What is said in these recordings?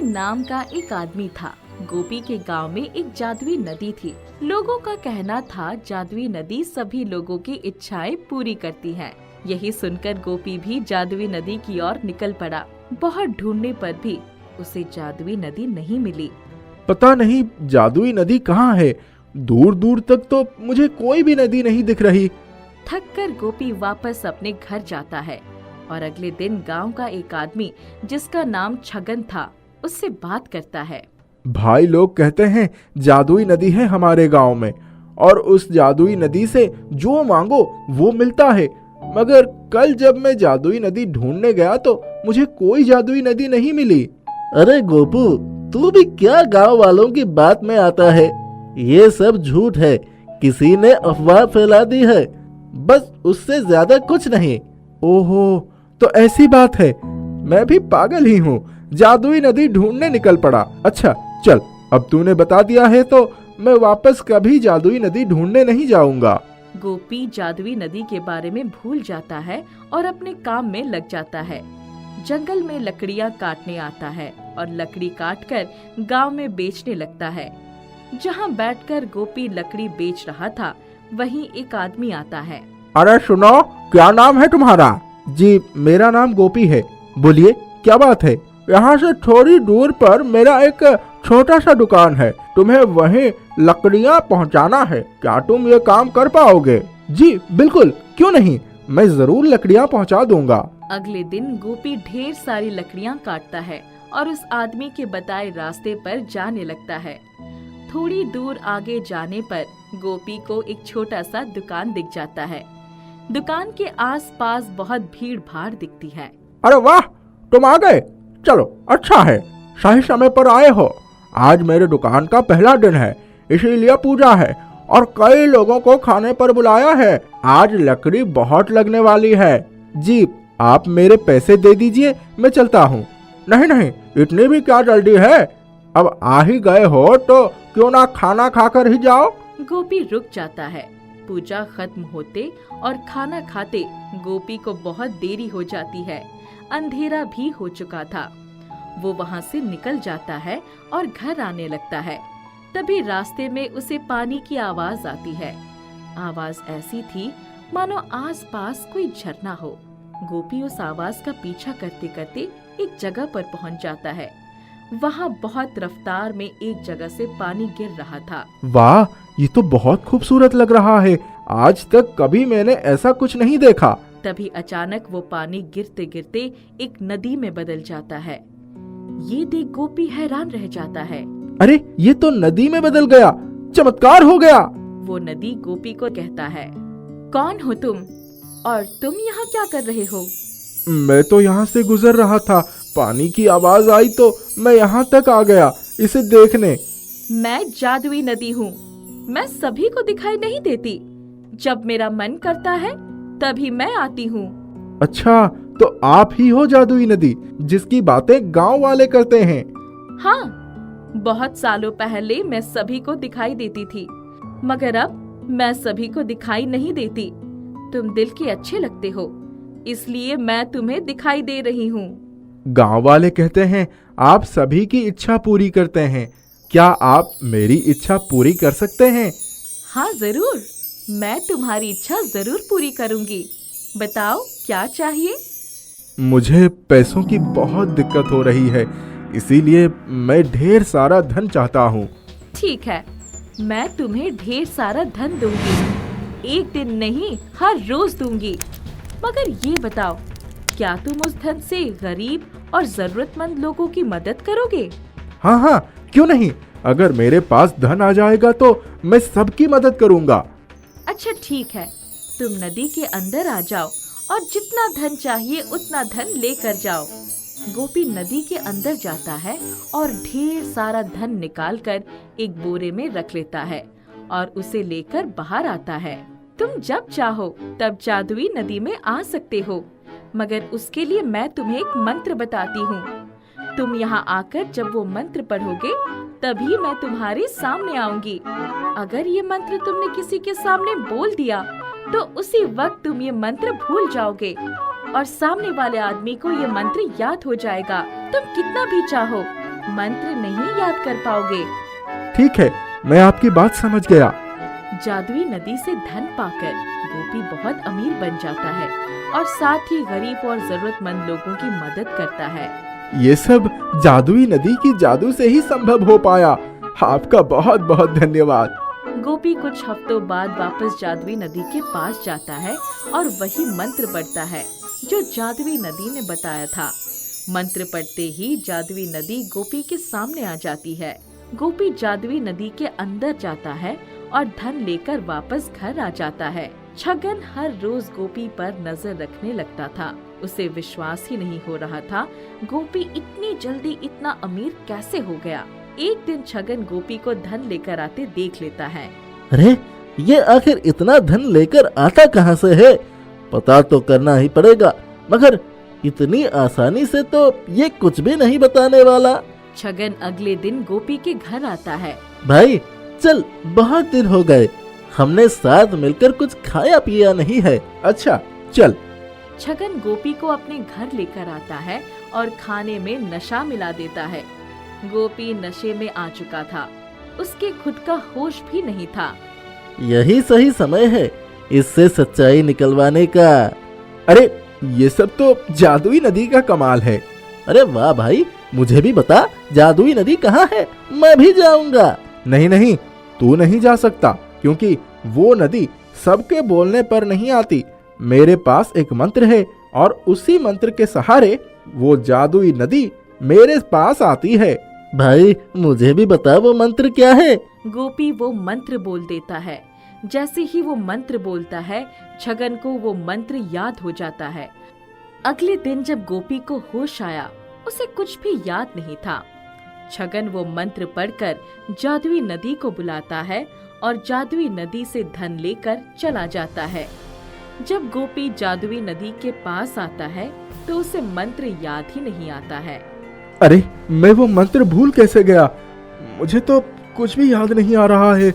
नाम का एक आदमी था। गोपी के गांव में एक जादुई नदी थी। लोगों का कहना था जादुई नदी सभी लोगों की इच्छाएं पूरी करती है। यही सुनकर गोपी भी जादुई नदी की ओर निकल पड़ा। बहुत ढूंढने पर भी उसे जादुई नदी नहीं मिली। पता नहीं जादुई नदी कहाँ है। दूर दूर तक तो मुझे कोई भी नदी नहीं दिख रही। थक कर गोपी वापस अपने घर जाता है और अगले दिन गांव का एक आदमी जिसका नाम छगन था उससे बात करता है। भाई लोग कहते हैं जादुई नदी है हमारे गांव में और उस जादुई नदी से जो मांगो वो मिलता है। मगर कल जब मैं जादुई नदी ढूंढने गया तो मुझे कोई जादुई नदी नहीं मिली। अरे गोपू, तू भी क्या गांव वालों की बात में आता है। ये सब झूठ है, किसी ने अफवाह फैला दी है, बस उससे ज्यादा कुछ नहीं। ओहो, तो ऐसी बात है। मैं भी पागल ही हूँ, जादुई नदी ढूंढने निकल पड़ा। अच्छा चल, अब तूने बता दिया है तो मैं वापस कभी जादुई नदी ढूंढने नहीं जाऊंगा। गोपी जादुई नदी के बारे में भूल जाता है और अपने काम में लग जाता है। जंगल में लकड़ियां काटने आता है और लकड़ी काटकर गांव में बेचने लगता है। जहां बैठकर गोपी लकड़ी बेच रहा था वहीं एक आदमी आता है। अरे सुनो, क्या नाम है तुम्हारा? जी मेरा नाम गोपी है। बोलिए क्या बात है? यहाँ से थोड़ी दूर पर मेरा एक छोटा सा दुकान है, तुम्हें वहीं लकड़ियाँ पहुँचाना है। क्या तुम ये काम कर पाओगे? जी बिल्कुल, क्यों नहीं, मैं जरूर लकड़ियाँ पहुँचा दूंगा। अगले दिन गोपी ढेर सारी लकड़ियाँ काटता है और उस आदमी के बताए रास्ते पर जाने लगता है। थोड़ी दूर आगे जाने पर गोपी को एक छोटा सा दुकान दिख जाता है। दुकान के आसपास बहुत भीड़ भाड़ दिखती है। अरे वाह, तुम आ गए, चलो अच्छा है, सही समय पर आए हो। आज मेरे दुकान का पहला दिन है, इसीलिए पूजा है और कई लोगों को खाने पर बुलाया है। आज लकड़ी बहुत लगने वाली है। जी आप मेरे पैसे दे दीजिए, मैं चलता हूँ। नहीं नहीं, इतनी भी क्या जल्दी है, अब आ ही गए हो तो क्यों ना खाना खाकर ही जाओ। गोपी रुक जाता है। पूजा खत्म होते और खाना खाते गोपी को बहुत देरी हो जाती है। अंधेरा भी हो चुका था। वो वहाँ से निकल जाता है और घर आने लगता है। तभी रास्ते में उसे पानी की आवाज आती है। आवाज ऐसी थी मानो आसपास कोई झरना हो। गोपी उस आवाज का पीछा करते करते एक जगह पर पहुँच जाता है। वहाँ बहुत रफ्तार में एक जगह से पानी गिर रहा था। वाह, ये तो बहुत खूबसूरत लग रहा है। आज तक कभी मैंने ऐसा कुछ नहीं देखा। तभी अचानक वो पानी गिरते गिरते एक नदी में बदल जाता है। ये देख गोपी हैरान रह जाता है। अरे ये तो नदी में बदल गया, चमत्कार हो गया। वो नदी गोपी को कहता है, कौन हो तुम और तुम यहाँ क्या कर रहे हो? मैं तो यहाँ से गुजर रहा था, पानी की आवाज आई तो मैं यहाँ तक आ गया इसे देखने। मैं जादुई नदी हूँ, मैं सभी को दिखाई नहीं देती। जब मेरा मन करता है तभी मैं आती हूँ। अच्छा, तो आप ही हो जादुई नदी जिसकी बातें गांव वाले करते हैं? हाँ, बहुत सालों पहले मैं सभी को दिखाई देती थी, मगर अब मैं सभी को दिखाई नहीं देती। तुम दिल के अच्छे लगते हो, इसलिए मैं तुम्हें दिखाई दे रही हूँ। गांव वाले कहते हैं आप सभी की इच्छा पूरी करते हैं। क्या आप मेरी इच्छा पूरी कर सकते हैं? हाँ जरूर, मैं तुम्हारी इच्छा जरूर पूरी करूँगी। बताओ क्या चाहिए? मुझे पैसों की बहुत दिक्कत हो रही है, इसीलिए मैं ढेर सारा धन चाहता हूँ। ठीक है, मैं तुम्हें ढेर सारा धन दूंगी। एक दिन नहीं, हर रोज दूंगी। मगर ये बताओ, क्या तुम उस धन से गरीब और जरूरतमंद लोगों की मदद करोगे? हाँ हाँ, क्यों नहीं। अगर मेरे पास धन आ जाएगा तो मैं सबकी मदद करूँगा। अच्छा ठीक है, तुम नदी के अंदर आ जाओ और जितना धन चाहिए उतना धन लेकर जाओ। गोपी नदी के अंदर जाता है और ढेर सारा धन निकालकर एक बोरे में रख लेता है और उसे लेकर बाहर आता है। तुम जब चाहो तब जादुई नदी में आ सकते हो, मगर उसके लिए मैं तुम्हें एक मंत्र बताती हूँ। तुम यहाँ आकर जब वो मंत्र पढ़ोगे तभी मैं तुम्हारे सामने आऊंगी। अगर ये मंत्र तुमने किसी के सामने बोल दिया तो उसी वक्त तुम ये मंत्र भूल जाओगे और सामने वाले आदमी को ये मंत्र याद हो जाएगा। तुम कितना भी चाहो मंत्र नहीं याद कर पाओगे। ठीक है, मैं आपकी बात समझ गया। जादुई नदी से धन पाकर गोपी बहुत अमीर बन जाता है और साथ ही गरीब और जरूरतमंद लोगों की मदद करता है। ये सब जादुई नदी की जादू से ही संभव हो पाया। आपका बहुत बहुत धन्यवाद। गोपी कुछ हफ्तों बाद वापस जादुई नदी के पास जाता है और वही मंत्र पढ़ता है जो जादुई नदी ने बताया था। मंत्र पढ़ते ही जादुई नदी गोपी के सामने आ जाती है। गोपी जादुई नदी के अंदर जाता है और धन लेकर वापस घर आ जाता है। छगन हर रोज गोपी पर नजर रखने लगता था। उसे विश्वास ही नहीं हो रहा था गोपी इतनी जल्दी इतना अमीर कैसे हो गया। एक दिन छगन गोपी को धन लेकर आते देख लेता है। अरे ये आखिर इतना धन लेकर आता कहाँ से है? पता तो करना ही पड़ेगा, मगर इतनी आसानी से तो ये कुछ भी नहीं बताने वाला। छगन अगले दिन गोपी के घर आता है। भाई चल, बहुत दिन हो गए, हमने साथ मिलकर कुछ खाया पिया नहीं है। अच्छा चल। छगन गोपी को अपने घर लेकर आता है और खाने में नशा मिला देता है। गोपी नशे में आ चुका था, उसके खुद का होश भी नहीं था। यही सही समय है इससे सच्चाई निकलवाने का। अरे ये सब तो जादुई नदी का कमाल है। अरे वाह भाई, मुझे भी बता जादुई नदी कहाँ है, मैं भी जाऊंगा। नहीं नहीं, तू नहीं जा सकता, क्योंकि वो नदी सबके बोलने पर नहीं आती। मेरे पास एक मंत्र है और उसी मंत्र के सहारे वो जादुई नदी मेरे पास आती है। भाई मुझे भी बता वो मंत्र क्या है। गोपी वो मंत्र बोल देता है। जैसे ही वो मंत्र बोलता है, छगन को वो मंत्र याद हो जाता है। अगले दिन जब गोपी को होश आया, उसे कुछ भी याद नहीं था। छगन वो मंत्र पढ़कर जादुई नदी को बुलाता है और जादुई नदी से धन लेकर चला जाता है। जब गोपी जादुई नदी के पास आता है तो उसे मंत्र याद ही नहीं आता है। अरे मैं वो मंत्र भूल कैसे गया? मुझे तो कुछ भी याद नहीं आ रहा है।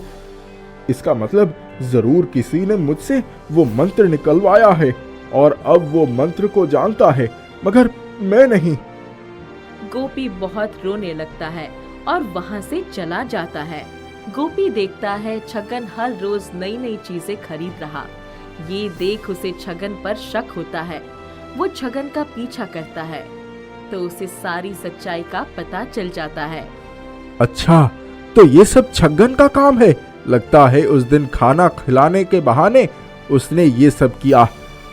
इसका मतलब जरूर किसी ने मुझसे वो मंत्र निकलवाया है और अब वो मंत्र को जानता है, मगर मैं नहीं। गोपी बहुत रोने लगता है और वहाँ से चला जाता है। गोपी देखता है छगन हर रोज नई नई चीजें खरीद रहा। ये देख उसे छगन पर शक होता है। वो छगन का पीछा करता है तो उसे सारी सच्चाई का पता चल जाता है। अच्छा, तो ये सब छगन का काम है। लगता है उस दिन खाना खिलाने के बहाने उसने ये सब किया।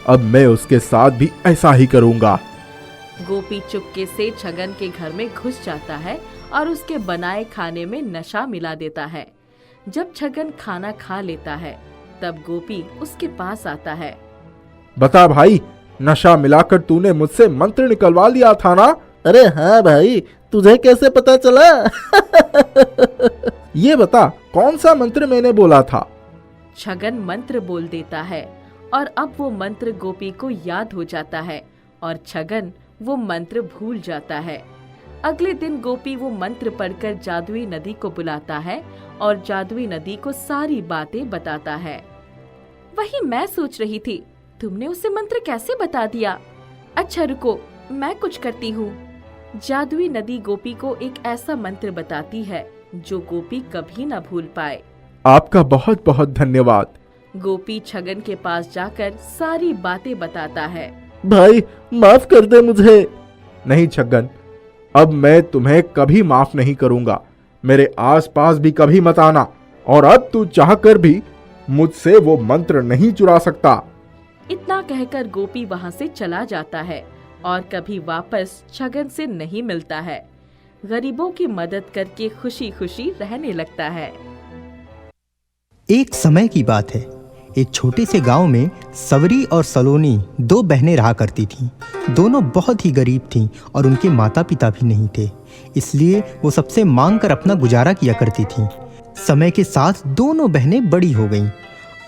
अब मैं उसके साथ भी ऐसा ही करूंगा। गोपी चुपके से छगन के घर में घुस जाता है और उसके बनाए खाने में नशा मिला देता है। जब छगन खाना खा लेता है तब गोपी उसके पास आता है। बता भाई, नशा मिलाकर तूने मुझसे मंत्र निकलवा लिया था ना? अरे हाँ भाई, तुझे कैसे पता चला? ये बता, कौन सा मंत्र मैंने बोला था? छगन मंत्र बोल देता है और अब वो मंत्र गोपी को याद हो जाता है और छगन वो मंत्र भूल जाता है। अगले दिन गोपी वो मंत्र पढ़कर जादुई नदी को बुलाता है और जादुई नदी को सारी बातें बताता है। वही मैं सोच रही थी, तुमने उसे मंत्र कैसे बता दिया? अच्छा रुको, मैं कुछ करती हूँ। जादुई नदी गोपी को एक ऐसा मंत्र बताती है जो गोपी कभी न भूल पाए। आपका बहुत बहुत धन्यवाद। गोपी छगन के पास जाकर सारी बातें बताता है। भाई माफ कर दे मुझे। नहीं छगन, अब मैं तुम्हें कभी माफ नहीं करूंगा। मेरे आसपास भी कभी मत आना, और अब तू चाहकर भी मुझसे वो मंत्र नहीं चुरा सकता। इतना कहकर गोपी वहाँ से चला जाता है और कभी वापस छगन से नहीं मिलता है। गरीबों की मदद करके खुशी खुशी रहने लगता है। एक समय की बात है, एक छोटे से गांव में सवरी और सलोनी दो बहनें रहा करती थीं। दोनों बहुत ही गरीब थीं और उनके माता पिता भी नहीं थे, इसलिए वो सबसे मांग कर अपना गुजारा किया करती थीं। समय के साथ दोनों बहनें बड़ी हो गईं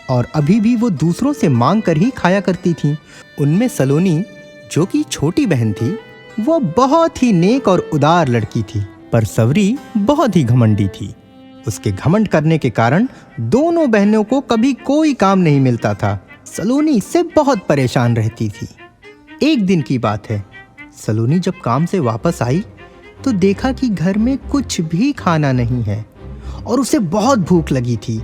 और अभी भी वो दूसरों से मांग कर ही खाया करती थीं। उनमें सलोनी, जो कि छोटी बहन थी, वो बहुत ही नेक और उदार लड़की थी, पर सवरी बहुत ही घमंडी थी। उसके घमंड करने के कारण दोनों बहनों को कभी कोई काम नहीं मिलता था। सलोनी इससे बहुत परेशान रहती थी। एक दिन की बात है, सलोनी जब काम से वापस आई तो देखा कि घर में कुछ भी खाना नहीं है और उसे बहुत भूख लगी थी।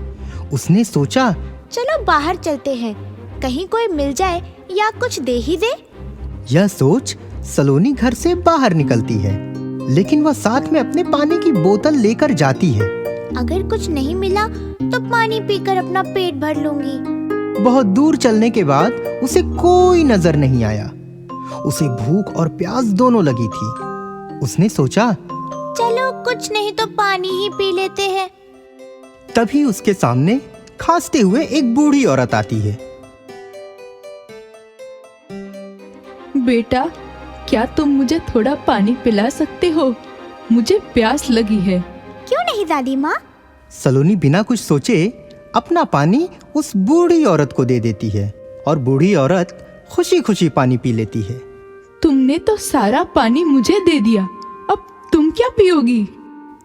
उसने सोचा, चलो बाहर चलते हैं, कहीं कोई मिल जाए या कुछ दे ही दे। यह सोच सलोनी घर से बाहर निकलती है, लेकिन वह साथ में अपने पानी की बोतल लेकर जाती है। अगर कुछ नहीं मिला तो पानी पीकर अपना पेट भर लूंगी। बहुत दूर चलने के बाद उसे कोई नजर नहीं आया। उसे भूख और प्यास दोनों लगी थी। उसने सोचा, चलो कुछ नहीं तो पानी ही पी लेते हैं। तभी उसके सामने खांसते हुए एक बूढ़ी औरत आती है। बेटा, क्या तुम मुझे थोड़ा पानी पिला सकते हो? मुझे प्यास लगी है। क्यों नहीं दादी माँ। सलोनी बिना कुछ सोचे अपना पानी उस बूढ़ी औरत को दे देती है और बूढ़ी औरत खुशी खुशी पानी पी लेती है। तुमने तो सारा पानी मुझे दे दिया, अब तुम क्या पियोगी?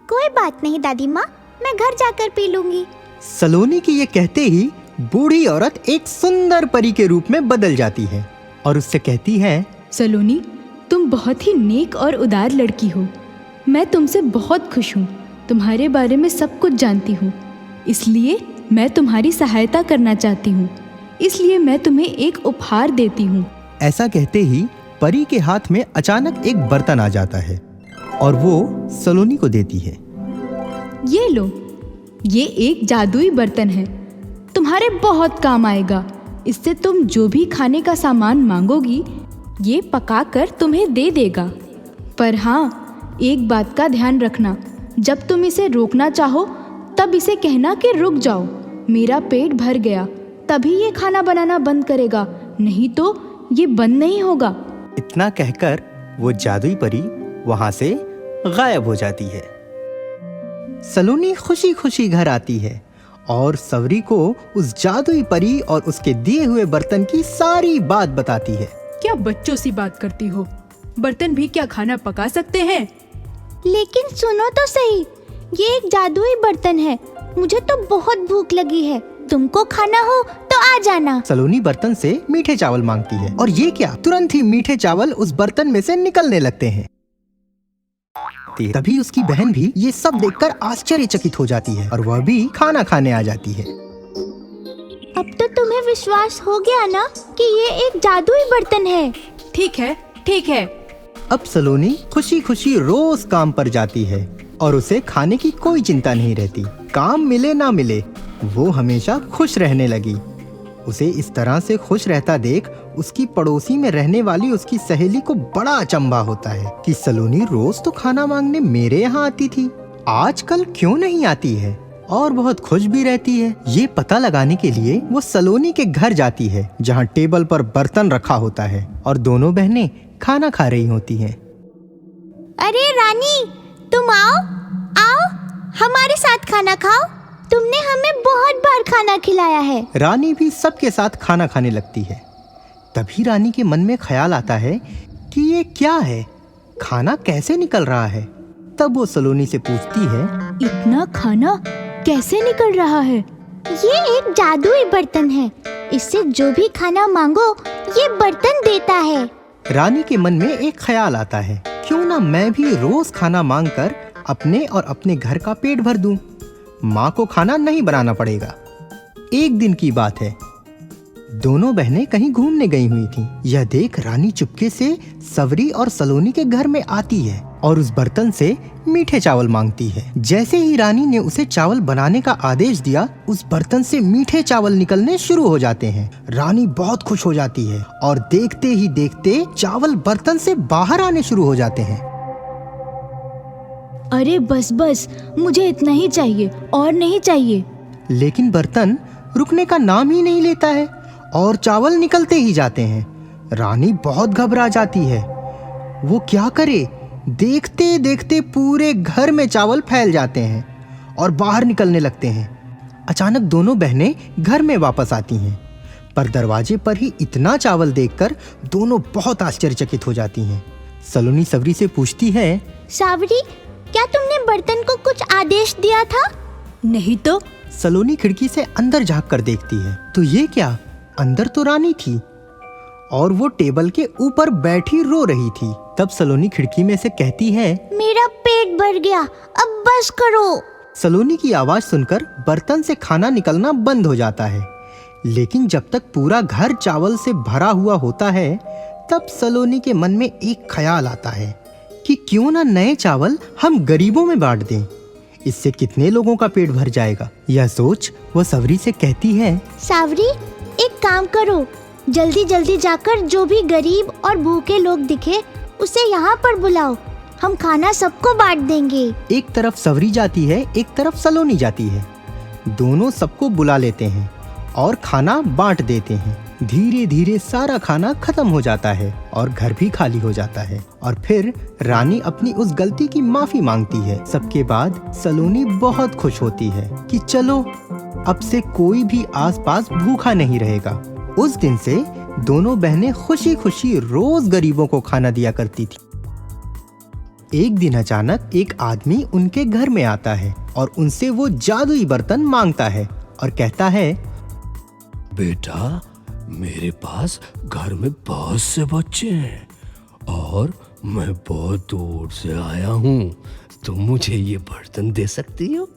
कोई बात नहीं दादी माँ, मैं घर जाकर पी लूंगी। सलोनी की ये कहते ही बूढ़ी औरत एक सुंदर परी के रूप में बदल जाती है और उससे कहती है, सलोनी, तुम बहुत ही नेक और उदार लड़की हो। मैं तुमसे बहुत खुश हूँ। तुम्हारे बारे में सब कुछ जानती हूँ, इसलिए मैं तुम्हारी सहायता करना चाहती हूँ। इसलिए मैं तुम्हें एक उपहार देती हूँ। ऐसा कहते ही परी के हाथ में अचानक एक बर्तन आ जाता है और वो सलोनी को देती है। ये लो, ये एक जादुई बर्तन है, तुम्हारे बहुत काम आएगा। इससे तुम जो भी खाने का सामान मांगोगी, ये पकाकर तुम्हें दे देगा। पर हाँ, एक बात का ध्यान रखना, जब तुम इसे रोकना चाहो तब इसे कहना कि रुक जाओ, मेरा पेट भर गया, तभी ये खाना बनाना बंद करेगा, नहीं तो ये बंद नहीं होगा। इतना कहकर वो जादुई परी वहां से गायब हो जाती है। सलोनी खुशी खुशी घर आती है और सवरी को उस जादुई परी और उसके दिए हुए बर्तन की सारी बात बताती है। क्या बच्चों सी बात करती हो? बर्तन भी क्या खाना पका सकते हैं? लेकिन सुनो तो सही, ये एक जादुई बर्तन है। मुझे तो बहुत भूख लगी है, तुमको खाना हो तो आ जाना। सलोनी बर्तन से मीठे चावल मांगती है और ये क्या, तुरंत ही मीठे चावल उस बर्तन में से निकलने लगते हैं। तभी उसकी बहन भी ये सब देखकर आश्चर्यचकित हो जाती है और वह भी खाना खाने आ जाती है। अब तो तुम्हें विश्वास हो गया ना कि ये एक जादुई बर्तन है। ठीक है, ठीक है। अब सलोनी खुशी खुशी रोज काम पर जाती है और उसे खाने की कोई चिंता नहीं रहती। काम मिले ना मिले, वो हमेशा खुश रहने लगी। उसे इस तरह से खुश रहता देख उसकी पड़ोसी में रहने वाली उसकी सहेली को बड़ा अचंभा होता है कि सलोनी रोज तो खाना मांगने मेरे यहाँ आती थी, आजकल क्यों नहीं आती है, और बहुत खुश भी रहती है। ये पता लगाने के लिए वो सलोनी के घर जाती है जहाँ टेबल पर बर्तन रखा होता है और दोनों बहनें खाना खा रही होती हैं। अरे रानी, तुम आओ आओ, हमारे साथ खाना खाओ। तुमने हमें बहुत बार खाना खिलाया है। रानी भी सबके साथ खाना खाने लगती है। तभी रानी के मन में ख्याल आता है कि ये क्या है, खाना कैसे निकल रहा है। तब वो सलोनी से पूछती है, इतना खाना कैसे निकल रहा है? ये एक जादुई बर्तन है, इससे जो भी खाना मांगो ये बर्तन देता है। रानी के मन में एक ख्याल आता है, क्यों ना मैं भी रोज खाना मांगकर अपने और अपने घर का पेट भर दूं। माँ को खाना नहीं बनाना पड़ेगा। एक दिन की बात है, दोनों बहनें कहीं घूमने गई हुई थीं। यह देख रानी चुपके से सवरी और सलोनी के घर में आती है और उस बर्तन से मीठे चावल मांगती है। जैसे ही रानी ने उसे चावल बनाने का आदेश दिया, उस बर्तन से मीठे चावल निकलने शुरू हो जाते हैं। रानी बहुत खुश हो जाती है और देखते ही देखते चावल बर्तन से बाहर आने शुरू हो जाते हैं। अरे बस बस, मुझे इतना ही चाहिए और नहीं चाहिए। लेकिन बर्तन रुकने का नाम ही नहीं लेता है और चावल निकलते ही जाते हैं। रानी बहुत घबरा जाती है। वो क्या करे, देखते देखते पूरे घर में चावल फैल जाते हैं और बाहर निकलने लगते हैं। अचानक दोनों बहनें घर में वापस आती हैं, पर दरवाजे पर ही इतना चावल देखकर दोनों बहुत आश्चर्यचकित हो जाती हैं। सलोनी सवरी से पूछती है, सावरी, क्या तुमने बर्तन को कुछ आदेश दिया था? नहीं तो। सलोनी खिड़की से अंदर झांक कर देखती है तो ये क्या, अंदर तो रानी थी और वो टेबल के ऊपर बैठी रो रही थी। तब सलोनी खिड़की में से कहती है, मेरा पेट भर गया, अब बस करो। सलोनी की आवाज सुनकर बर्तन से खाना निकलना बंद हो जाता है। लेकिन जब तक पूरा घर चावल से भरा हुआ होता है, तब सलोनी के मन में एक ख्याल आता है कि क्यों ना नए चावल हम गरीबों में बांट दें। इससे कितने लोगों का पेट भर जाएगा। यह सोच वो सवरी से कहती है, सावरी, एक काम करो, जल्दी जल्दी जाकर जो भी गरीब और भूखे लोग दिखे उसे यहाँ पर बुलाओ, हम खाना सबको बांट देंगे। एक तरफ सवरी जाती है, एक तरफ सलोनी जाती है। दोनों सबको बुला लेते हैं और खाना बांट देते हैं। धीरे धीरे सारा खाना खत्म हो जाता है और घर भी खाली हो जाता है। और फिर रानी अपनी उस गलती की माफी मांगती है। सबके बाद सलोनी बहुत खुश होती है कि चलो अब से कोई भी आसपास भूखा नहीं रहेगा। उस दिन से दोनों बहनें खुशी खुशी रोज गरीबों को खाना दिया करती थी। एक दिन अचानक एक आदमी उनके घर में आता है और उनसे वो जादुई बर्तन मांगता है और कहता है, बेटा, मेरे पास घर में बहुत से बच्चे हैं और मैं बहुत दूर से आया हूँ। तुम मुझे ये बर्तन दे सकती हो?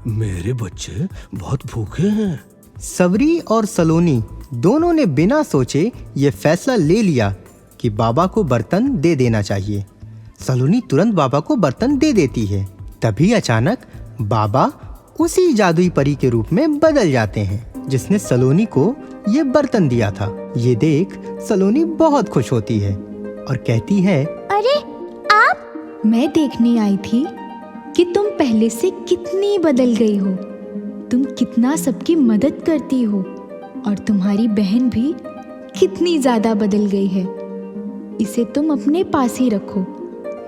मेरे बच्चे बहुत भूखे हैं। सवरी और सलोनी दोनों ने बिना सोचे ये फैसला ले लिया कि बाबा को बर्तन दे देना चाहिए। सलोनी तुरंत बाबा को बर्तन दे देती है। तभी अचानक बाबा उसी जादुई परी के रूप में बदल जाते हैं जिसने सलोनी को ये बर्तन दिया था। ये देख सलोनी बहुत खुश होती है और कहती है, अरे आप? मैं देखने आई थी कि तुम पहले से कितनी बदल गई हो। तुम कितना सबकी मदद करती हो और तुम्हारी बहन भी कितनी ज्यादा बदल गई है। इसे तुम अपने पास ही रखो,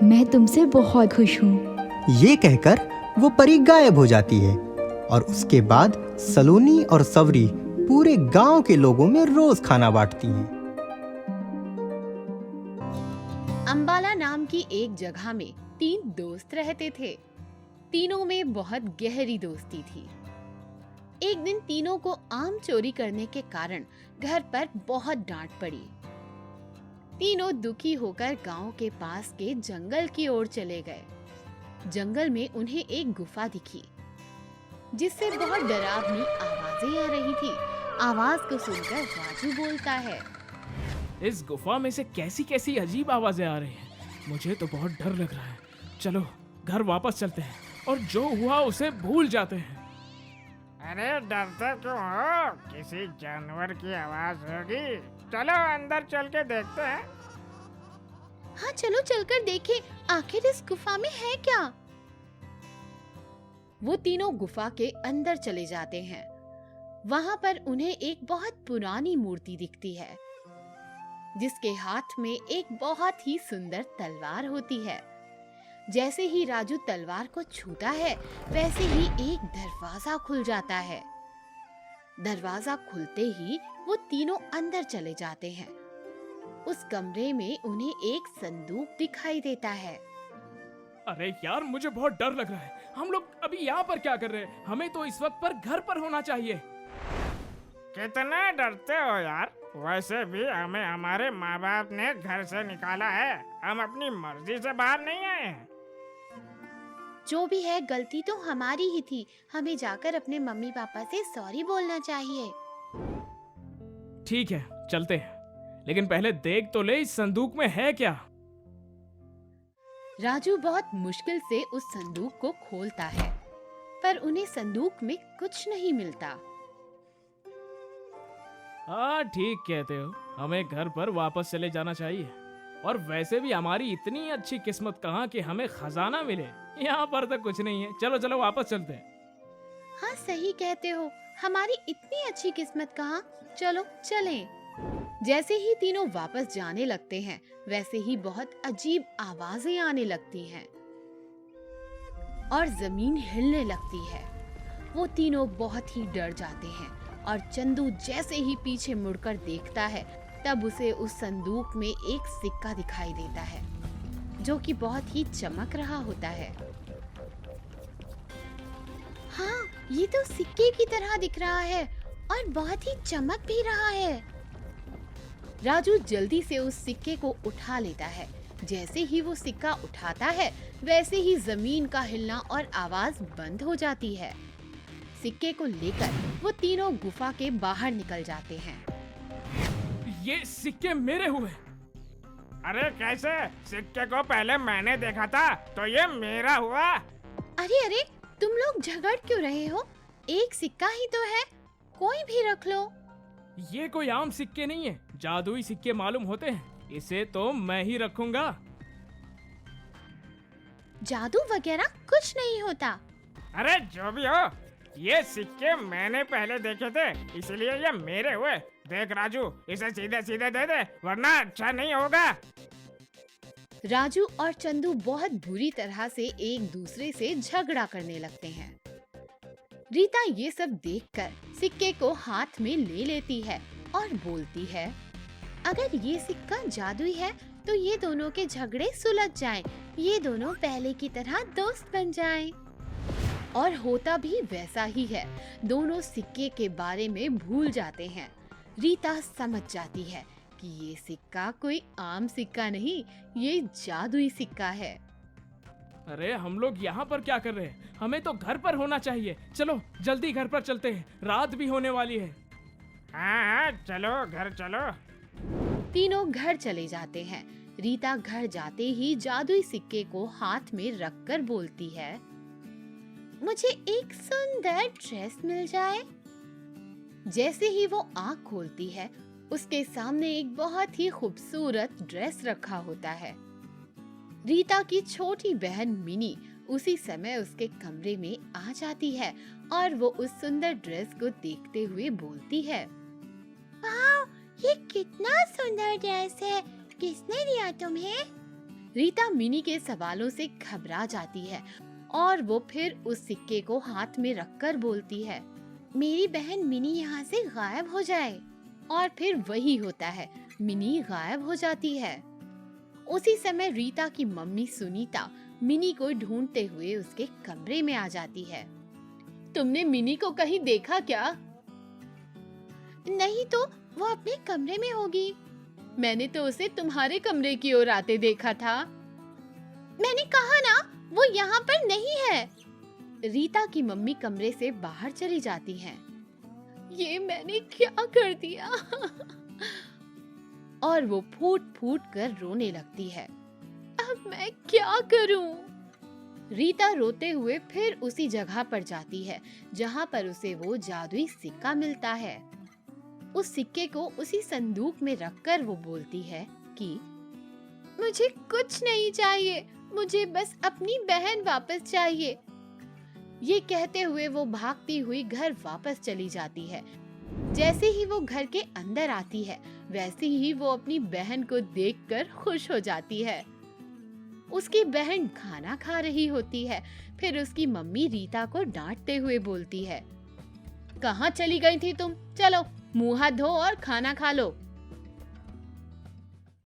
मैं तुमसे बहुत खुश हूँ। ये कहकर वो परी गायब हो जाती है और उसके बाद सलोनी और सवरी पूरे गांव के लोगों में रोज खाना बांटती हैं। अंबाला नाम की एक जगह में 3 दोस्त रहते थे। तीनों में बहुत गहरी दोस्ती थी। एक दिन तीनों को आम चोरी करने के कारण घर पर बहुत डांट पड़ी। तीनों दुखी होकर गांव के पास के जंगल की ओर चले गए। जंगल में उन्हें एक गुफा दिखी जिससे बहुत डरावनी आवाजें आ रही थी। आवाज को सुनकर राजू बोलता है, इस गुफा में से कैसी कैसी अजीब आवाजें आ रही हैं। मुझे तो बहुत डर लग रहा है। चलो घर वापस चलते हैं और जो हुआ उसे भूल जाते हैं। अरे डरते क्यों हो? किसी जानवर की आवाज होगी। चलो अंदर चल के देखते हैं। हाँ चलो चलकर देखें आखिर इस गुफा में है क्या। वो तीनों गुफा के अंदर चले जाते हैं। वहां पर उन्हें एक बहुत पुरानी मूर्ति दिखती है जिसके हाथ में एक बहुत ही सुंदर तलवार होती है। जैसे ही राजू तलवार को छूता है वैसे ही एक दरवाजा खुल जाता है। दरवाजा खुलते ही वो तीनों अंदर चले जाते हैं। उस कमरे में उन्हें एक संदूक दिखाई देता है। अरे यार, मुझे बहुत डर लग रहा है। हम लोग अभी यहाँ पर क्या कर रहे हैं? हमें तो इस वक्त पर घर पर होना चाहिए। कितना डरते हो यार? वैसे भी हमें हमारे माँ बाप ने घर से निकाला है। हम अपनी मर्जी से बाहर नहीं आए हैं। जो भी है गलती तो हमारी ही थी। हमें जाकर अपने मम्मी पापा से सॉरी बोलना चाहिए। ठीक है चलते हैं, लेकिन पहले देख तो ले इस संदूक में है क्या। राजू बहुत मुश्किल से उस संदूक को खोलता है पर उन्हें संदूक में कुछ नहीं मिलता। हाँ ठीक कहते हो, हमें घर पर वापस चले जाना चाहिए। और वैसे भी हमारी इतनी अच्छी किस्मत कहाँ कि हमें खजाना मिले। यहाँ पर तो कुछ नहीं है। चलो चलो वापस चलते हैं। हाँ सही कहते हो, हमारी इतनी अच्छी किस्मत कहाँ। चलो चलें। जैसे ही तीनों वापस जाने लगते हैं वैसे ही बहुत अजीब आवाजें आने लगती हैं और जमीन हिलने लगती है। वो तीनों बहुत ही डर जाते हैं और चंदू जैसे ही पीछे मुड़कर देखता है तब उसे उस संदूक में एक सिक्का दिखाई देता है जो कि बहुत ही चमक रहा होता है। हाँ, ये तो सिक्के की तरह दिख रहा है और बहुत ही चमक भी रहा है। राजू जल्दी से उस सिक्के को उठा लेता है जैसे ही वो सिक्का उठाता है वैसे ही जमीन का हिलना और आवाज बंद हो जाती है। सिक्के को लेकर वो तीनों गुफा के बाहर निकल जाते हैं। ये सिक्के मेरे हुए। अरे कैसे? सिक्के को पहले मैंने देखा था तो ये मेरा हुआ। अरे अरे, तुम लोग झगड़ क्यों रहे हो? एक सिक्का ही तो है, कोई भी रख लो। ये कोई आम सिक्के नहीं है, जादुई सिक्के मालूम होते हैं। इसे तो मैं ही रखूंगा। जादू वगैरह कुछ नहीं होता। अरे जो भी हो, ये सिक्के मैंने पहले देखे थे इसलिए ये मेरे हुए। देख राजू, इसे सीधे सीधे दे दे वरना अच्छा नहीं होगा। राजू और चंदू बहुत बुरी तरह से एक दूसरे से झगड़ा करने लगते हैं। रीता ये सब देखकर सिक्के को हाथ में ले लेती है और बोलती है, अगर ये सिक्का जादुई है तो ये दोनों के झगड़े सुलझ जाएं, ये दोनों पहले की तरह दोस्त बन जाएं। और होता भी वैसा ही है, दोनों सिक्के के बारे में भूल जाते हैं। रीता समझ जाती है कि ये सिक्का कोई आम सिक्का नहीं, ये जादुई सिक्का है। अरे हम लोग यहाँ पर क्या कर रहे हैं? हमें तो घर पर होना चाहिए। चलो जल्दी घर पर चलते हैं, रात भी होने वाली है। हाँ, चलो घर चलो। तीनों घर चले जाते हैं। रीता घर जाते ही जादुई सिक्के को हाथ में रखकर बोलती है, मुझे एक सुंदर ड्रेस मिल जाए। जैसे ही वो आँख खोलती है उसके सामने एक बहुत ही खूबसूरत ड्रेस रखा होता है। रीता की छोटी बहन मिनी उसी समय उसके कमरे में आ जाती है और वो उस सुंदर ड्रेस को देखते हुए बोलती है, वाह, ये कितना सुंदर ड्रेस है, किसने दिया तुम्हें? रीता मिनी के सवालों से घबरा जाती है और वो फिर उस सिक्के को हाथ में रखकर बोलती है, मेरी बहन मिनी यहाँ से गायब हो जाए। और फिर वही होता है, मिनी गायब हो जाती है। उसी समय रीता की मम्मी सुनीता मिनी को ढूंढते हुए उसके कमरे में आ जाती है। तुमने मिनी को कहीं देखा क्या? नहीं तो, वो अपने कमरे में होगी। मैंने तो उसे तुम्हारे कमरे की ओर आते देखा था। मैंने कहा ना, वो यहाँ पर नहीं है। रीता की मम्मी कमरे से बाहर चली जाती हैं। ये मैंने क्या कर दिया? और वो फूट फूट कर रोने लगती है। अब मैं क्या करूं? रीता रोते हुए फिर उसी जगह पर जाती है जहां पर उसे वो जादुई सिक्का मिलता है। उस सिक्के को उसी संदूक में रखकर वो बोलती है कि मुझे कुछ नहीं चाहिए, मुझे बस अपनी बहन वापस चाहिए। ये कहते हुए वो भागती हुई घर वापस चली जाती है। जैसे ही वो घर के अंदर आती है वैसे ही वो अपनी बहन को देखकर खुश हो जाती है। उसकी बहन खाना खा रही होती है। फिर उसकी मम्मी रीता को डांटते हुए बोलती है, कहाँ चली गई थी तुम? चलो मुंह हाथ धो और खाना खा लो।